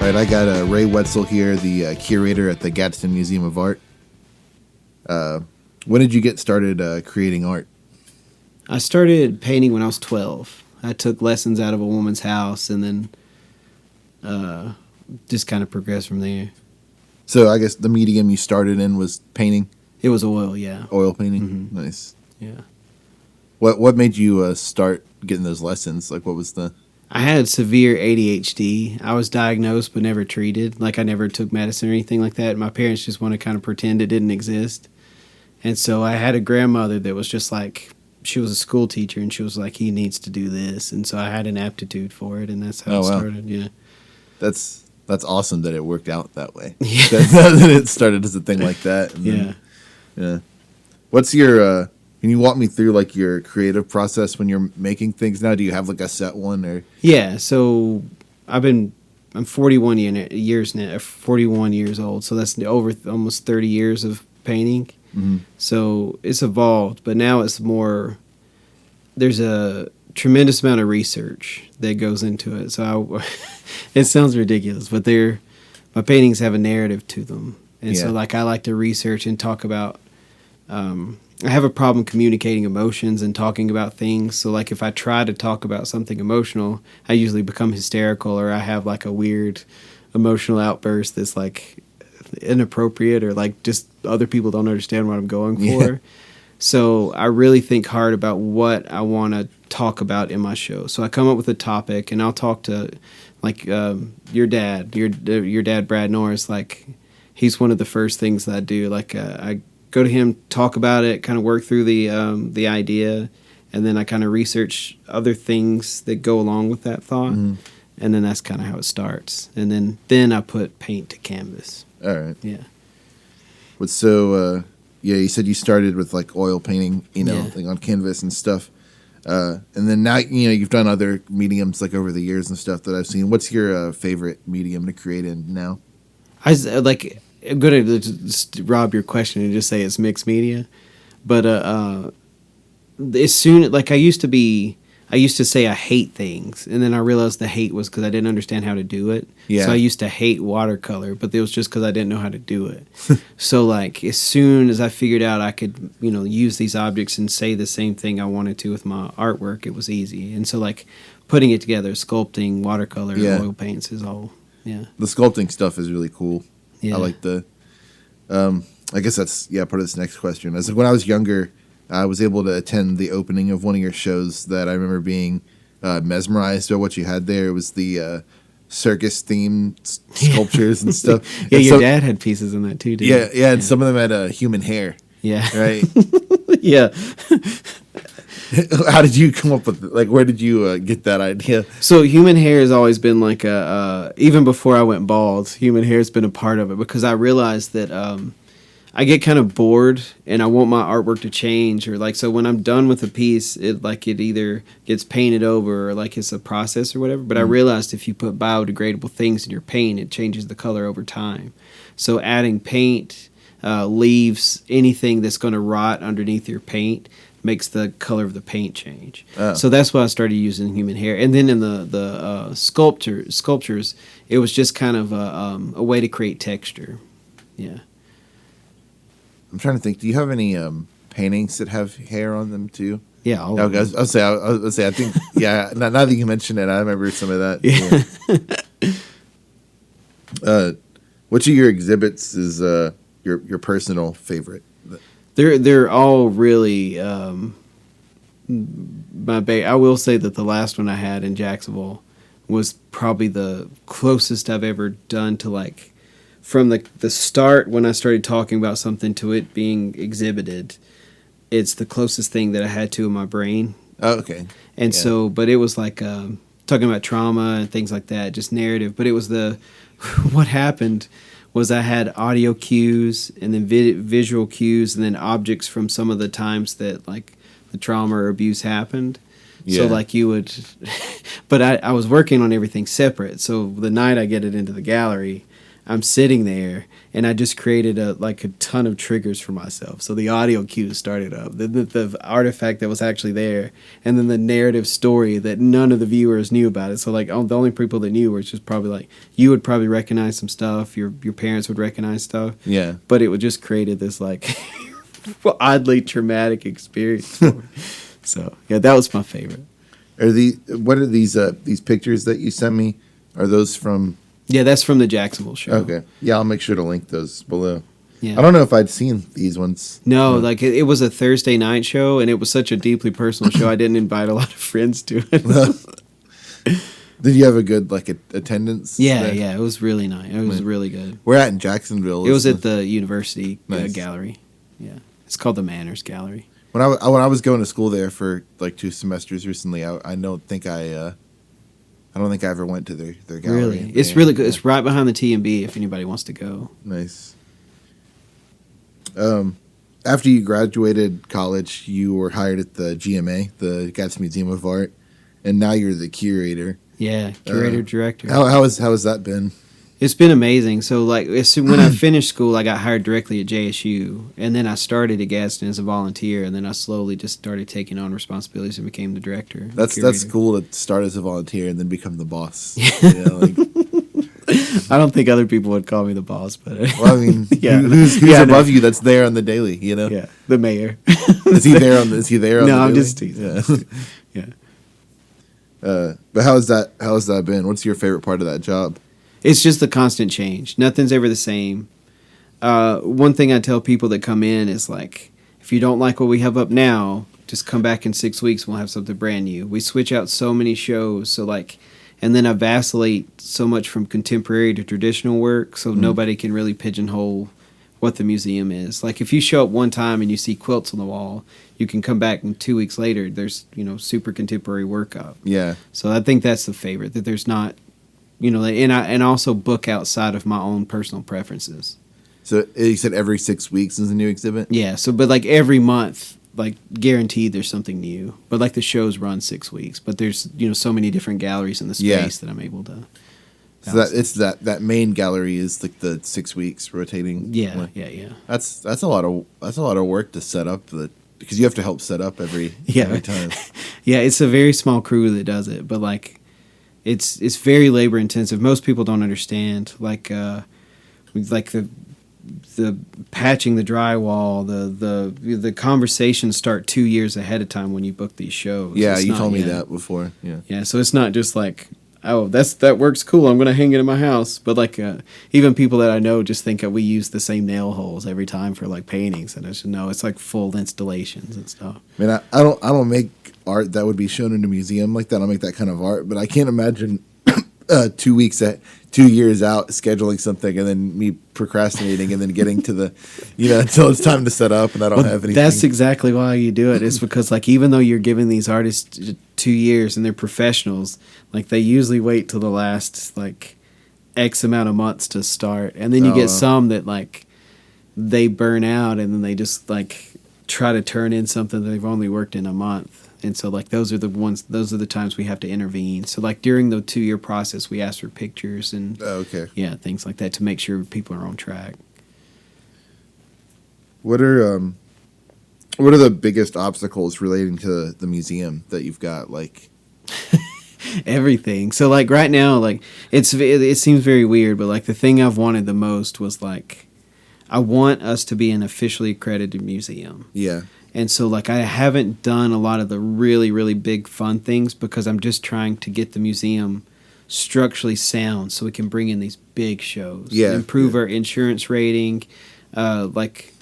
All right, I got Ray Weztel here, the curator at the Gadsden Museum of Art. When did you get started creating art? I started painting when I was 12. I took lessons out of a woman's house and then just kind of progressed from there. So I guess the medium you started in was painting? It was oil, yeah. Oil painting? Mm-hmm. Nice. Yeah. What made you start getting those lessons? Like, what was the... I had severe ADHD. I was diagnosed but never treated. Like, I never took medicine or anything like that. My parents just want to kind of pretend it didn't exist. And so I had a grandmother that was just like, she was a school teacher, and she was like, he needs to do this. And so I had an aptitude for it, and that's how it started, yeah. That's awesome that it worked out that way. Yeah. that it started as a thing like that. And yeah. Yeah. What's your... Can you walk me through like your creative process when you're making things now? Do you have like a set one or? Yeah, so I'm 41 years now, 41 years old. So that's over almost 30 years of painting. Mm-hmm. So it's evolved, but now it's more. There's a tremendous amount of research that goes into it. So it sounds ridiculous, but my paintings have a narrative to them, and so like I like to research and talk about. I have a problem communicating emotions and talking about things. So, like, if I try to talk about something emotional, I usually become hysterical, or I have, like, a weird emotional outburst that's, like, inappropriate, or, like, just other people don't understand what I'm going for. So I really think hard about what I want to talk about in my show. So I come up with a topic, and I'll talk to, like, your dad, Brad Norris. Like, he's one of the first things that I do. Like, I go to him, talk about it, kind of work through the idea, and then I kind of research other things that go along with that thought, and then that's kind of how it starts. And then I put paint to canvas. All right. Yeah. But so, you said you started with like oil painting, like on canvas and stuff, and then now you've done other mediums like over the years and stuff that I've seen. What's your favorite medium to create in now? I'm going to just rob your question and just say it's mixed media. But as soon, like I used to say I hate things. And then I realized the hate was because I didn't understand how to do it. Yeah. So I used to hate watercolor, but it was just because I didn't know how to do it. So like as soon as I figured out I could, use these objects and say the same thing I wanted to with my artwork, it was easy. And so like putting it together, sculpting, watercolor, oil paints is all, The sculpting stuff is really cool. Yeah. I like I guess that's part of this next question. As when I was younger, I was able to attend the opening of one of your shows that I remember being mesmerized by what you had there. It was the circus themed sculptures and stuff. Yeah, and your dad had pieces in that too, didn't he? Yeah, and some of them had human hair. Yeah. Right? Yeah. How did you come up with it? Like, where did you get that idea? So human hair has always been like even before I went bald, human hair has been a part of it because I realized that I get kind of bored and I want my artwork to change, or like, so when I'm done with a piece, it either gets painted over or like it's a process or whatever. But I realized if you put biodegradable things in your paint, it changes the color over time. So adding paint leaves anything that's going to rot underneath your paint, makes the color of the paint change. Oh. So that's why I started using human hair. And then in the sculptures, it was just kind of a way to create texture. Yeah. I'm trying to think. Do you have any paintings that have hair on them too? Yeah. I'll say. I think. Yeah. Now that you mention it, I remember some of that. Yeah. Which of your exhibits is your personal favorite? They're all really I will say that the last one I had in Jacksonville was probably the closest I've ever done to, like, from the start when I started talking about something to it being exhibited. It's the closest thing that I had to in my brain. Oh, okay. And so, but it was like talking about trauma and things like that, just narrative. But it was what happened was I had audio cues and then visual cues and then objects from some of the times that like the trauma or abuse happened. Yeah. So like you would, but I was working on everything separate. So the night I get it into the gallery, I'm sitting there, and I just created a ton of triggers for myself. So the audio cues started up, the artifact that was actually there, and then the narrative story that none of the viewers knew about it. So like the only people that knew were just probably like you would probably recognize some stuff, your parents would recognize stuff. Yeah. But it would just created this like oddly traumatic experience for me. So yeah, that was my favorite. What are these pictures that you sent me? Are those from? Yeah, that's from the Jacksonville show. Okay. Yeah, I'll make sure to link those below. Yeah. I don't know if I'd seen these ones. No, like it was a Thursday night show, and it was such a deeply personal show. I didn't invite a lot of friends to it. Did you have a good attendance? Yeah, there? yeah, it was really nice. It was really good. We're at in Jacksonville. It was at the university Nice. Gallery. Yeah, it's called the Manners Gallery. When I was going to school there for like 2 semesters recently, I don't think I ever went to their gallery. Really, it's really good. It's right behind the T&B if anybody wants to go. Nice. After you graduated college, you were hired at the GMA, the Gadsden Museum of Art, and now you're the curator. Yeah, curator director. How has that been? It's been amazing. So like when I finished school, I got hired directly at JSU, and then I started at Gadsden as a volunteer, and then I slowly just started taking on responsibilities and became the director. That's cool to start as a volunteer and then become the boss. I don't think other people would call me the boss, but well, I mean, yeah. who's above you that's there on the daily? Yeah, the mayor. Is he there on the No, daily? I'm just teasing. Yeah. But how has that been? What's your favorite part of that job? It's just the constant change. Nothing's ever the same. One thing I tell people that come in is like, if you don't like what we have up now, just come back in 6 weeks and we'll have something brand new. We switch out so many shows, so like, and then I vacillate so much from contemporary to traditional work, so nobody can really pigeonhole what the museum is. Like if you show up one time and you see quilts on the wall, you can come back and 2 weeks later there's super contemporary work up. Yeah. So I think that's the favorite, that there's not, and I also book outside of my own personal preferences. So you said every 6 weeks is a new exhibit? Yeah. So but like every month, like guaranteed there's something new. But like the shows run 6 weeks, but there's so many different galleries in the space that I'm able to. So that main gallery is like the 6 weeks rotating. Yeah. That's a lot of work to set up because you have to help set up every time. Yeah, it's a very small crew that does it, but like it's very labor intensive. Most people don't understand like the patching the drywall, the conversations start 2 years ahead of time when you book these shows. Yeah, you told me that before. Yeah, so it's not just like, oh, that works cool, I'm gonna hang it in my house. But like even people that I know just think that we use the same nail holes every time for like paintings, and I should know it's like full installations and stuff. I mean, I don't make art that would be shown in a museum like that. I don't make that kind of art, but I can't imagine 2 years out scheduling something and then me procrastinating and then getting to the until it's time to set up and I don't have anything. That's exactly why you do it. It's because like even though you're giving these artists 2 years and they're professionals, like they usually wait till the last like X amount of months to start, and then you get some that like they burn out and then they just like try to turn in something that they've only worked in a month. And so, like, those are the times we have to intervene. So, like, during the 2-year process, we ask for pictures and, things like that to make sure people are on track. What are the biggest obstacles relating to the museum that you've got? Like, everything. So, like, right now, like, it seems very weird, but, like, the thing I've wanted the most was, like, I want us to be an officially accredited museum. Yeah. And so, like, I haven't done a lot of the really, really big fun things because I'm just trying to get the museum structurally sound so we can bring in these big shows. Yeah. Improve our insurance rating. Like,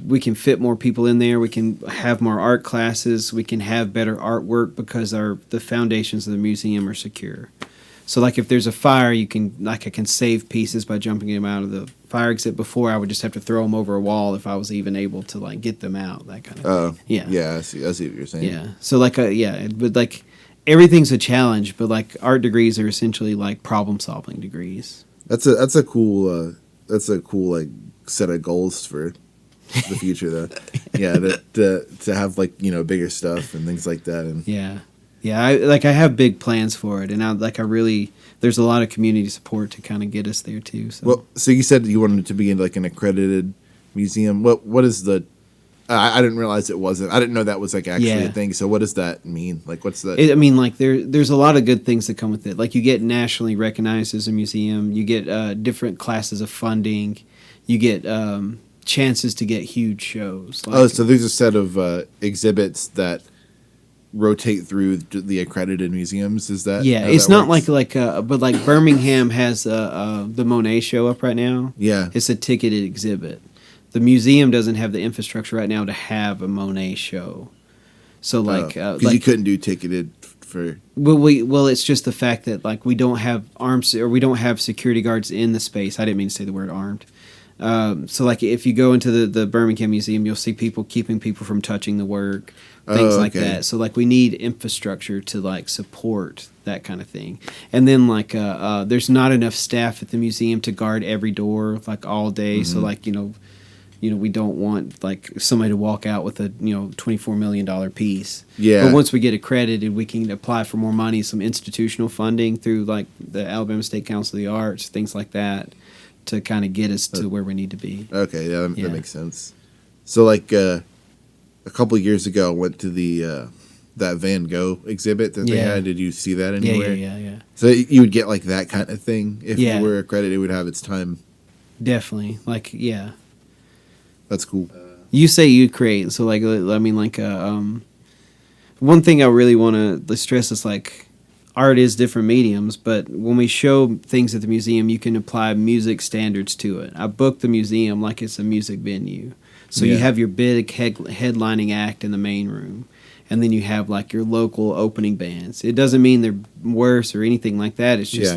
we can fit more people in there. We can have more art classes. We can have better artwork because the foundations of the museum are secure. So, like, if there's a fire, I can save pieces by jumping them out of the fire exit. Before, I would just have to throw them over a wall if I was even able to, like, get them out, that kind of thing. Yeah. Yeah, I see what you're saying. Yeah. So, like, but, like, everything's a challenge, but, like, art degrees are essentially, like, problem-solving degrees. That's a cool like, set of goals for the future, though. Yeah, to have, like, bigger stuff and things like that. And yeah. Yeah, I have big plans for it, and there's a lot of community support to kind of get us there too. So. Well, so you said you wanted it to be in like an accredited museum. What is the? I didn't realize it wasn't. I didn't know that was like actually a thing. So what does that mean? Like, what's that? I mean, like there's a lot of good things that come with it. Like you get nationally recognized as a museum. You get different classes of funding. You get chances to get huge shows. Like, So there's a set of exhibits that rotate through the accredited museums. Is that? Yeah, it's not works? But like Birmingham has the Monet show up right now. Yeah, it's a ticketed exhibit. The museum doesn't have the infrastructure right now to have a Monet show. So because you couldn't do ticketed for. Well, it's just the fact that like we don't have arms or we don't have security guards in the space. I didn't mean to say the word armed. So like if you go into the Birmingham Museum, you'll see people keeping people from touching the work, things like that. So like we need infrastructure to like support that kind of thing. And then like there's not enough staff at the museum to guard every door like all day. Mm-hmm. So like we don't want like somebody to walk out with a $24 million piece. Yeah. But once we get accredited, we can apply for more money, some institutional funding through like the Alabama State Council of the Arts, things like that, to kind of get us to where we need to be. Okay, yeah, that makes sense. So like a couple of years ago, I went to the that Van Gogh exhibit that they had. Did you see that anywhere? Yeah. So you would get like that kind of thing if you were accredited. It would have its time. Definitely, like That's cool. You say you create, so like I mean like one thing I really want to stress is like art is different mediums, but when we show things at the museum, you can apply music standards to it. I book the museum like it's a music venue. So you have your big headlining act in the main room, and then you have like your local opening bands. It doesn't mean they're worse or anything like that. It's just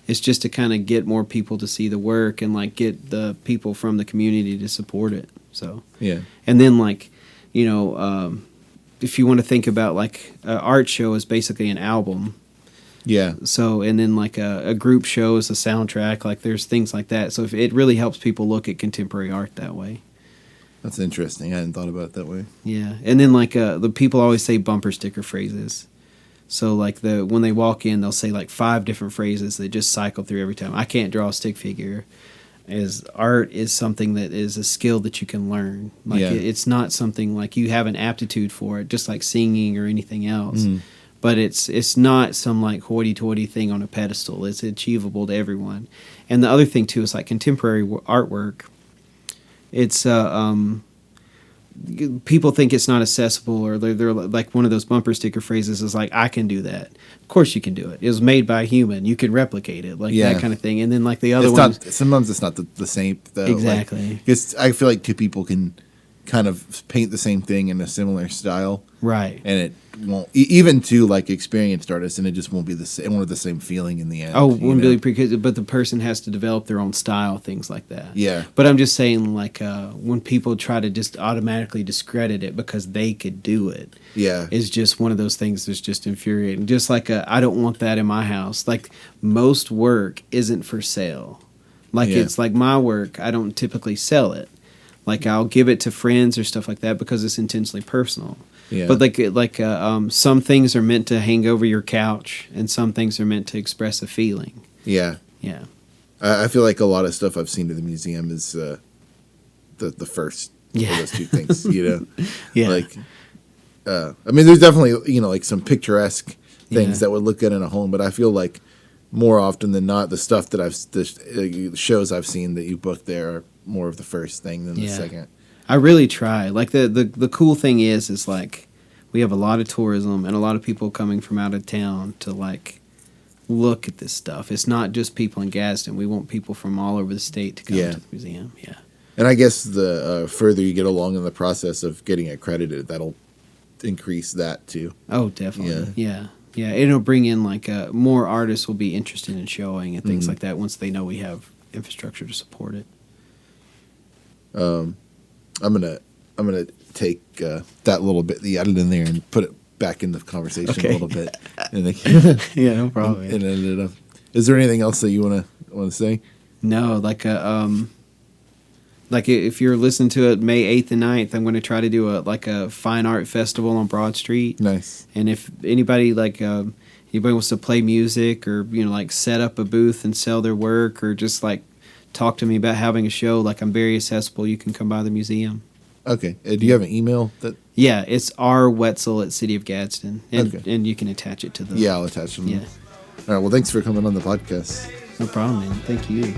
it's just to kind of get more people to see the work and like get the people from the community to support it. So and then like if you want to think about like an art show is basically an album. Yeah. So and then like a group show is a soundtrack. Like there's things like that. So if it really helps people look at contemporary art that way. That's interesting. I hadn't thought about it that way. Yeah, and then like the people always say bumper sticker phrases. So like when they walk in, they'll say like 5 different phrases that just cycle through every time. I can't draw a stick figure. As art is something that is a skill that you can learn. Like it's not something like you have an aptitude for it, just like singing or anything else. Mm. But it's not some like hoity-toity thing on a pedestal. It's achievable to everyone. And the other thing too is like contemporary artwork. It's people think it's not accessible, or they're like one of those bumper sticker phrases is like, I can do that. Of course you can do it. It was made by a human. You could replicate it, like that kind of thing. And then like the other one, sometimes it's not the same though. Exactly. Because I feel like 2 people can kind of paint the same thing in a similar style, right? And it won't even to like experienced artists, and it just won't be the same. It won't have the same feeling in the end. Oh, wouldn't be because but the person has to develop their own style, things like that. Yeah. But I'm just saying, like when people try to just automatically discredit it because they could do it, is just one of those things that's just infuriating. Just like I don't want that in my house. Like most work isn't for sale. Like it's like my work, I don't typically sell it. Like I'll give it to friends or stuff like that because it's intentionally personal. Yeah. But like some things are meant to hang over your couch, and some things are meant to express a feeling. Yeah. Yeah. I feel like a lot of stuff I've seen at the museum is the first of those 2 things. Yeah. Like, I mean, there's definitely like some picturesque things that would look good in a home, but I feel like more often than not, the stuff that the shows I've seen that you booked there are more of the first thing than the second. I really try. Like the cool thing is like we have a lot of tourism and a lot of people coming from out of town to like look at this stuff. It's not just people in Gadsden. We want people from all over the state to come to the museum. Yeah. And I guess the further you get along in the process of getting accredited, that'll increase that too. Oh, definitely. Yeah. Yeah, it'll bring in like more artists will be interested in showing and things like that once they know we have infrastructure to support it. I'm gonna take that little bit that you added in there and put it back in the conversation a little bit. And yeah, no problem. And edit it up. Is there anything else that you want to say? No, like like if you're listening to it May 8th and 9th, I'm going to try to do a fine art festival on Broad Street. Nice. And if anybody anybody wants to play music or like set up a booth and sell their work or just like talk to me about having a show, like I'm very accessible. You can come by the museum. Okay. Do you have an email that? Yeah, it's rwetzel@cityofgadsden, Okay. and you can attach it to the. Yeah, I'll attach them. Yeah. All right. Well, thanks for coming on the podcast. No problem, man. Thank you.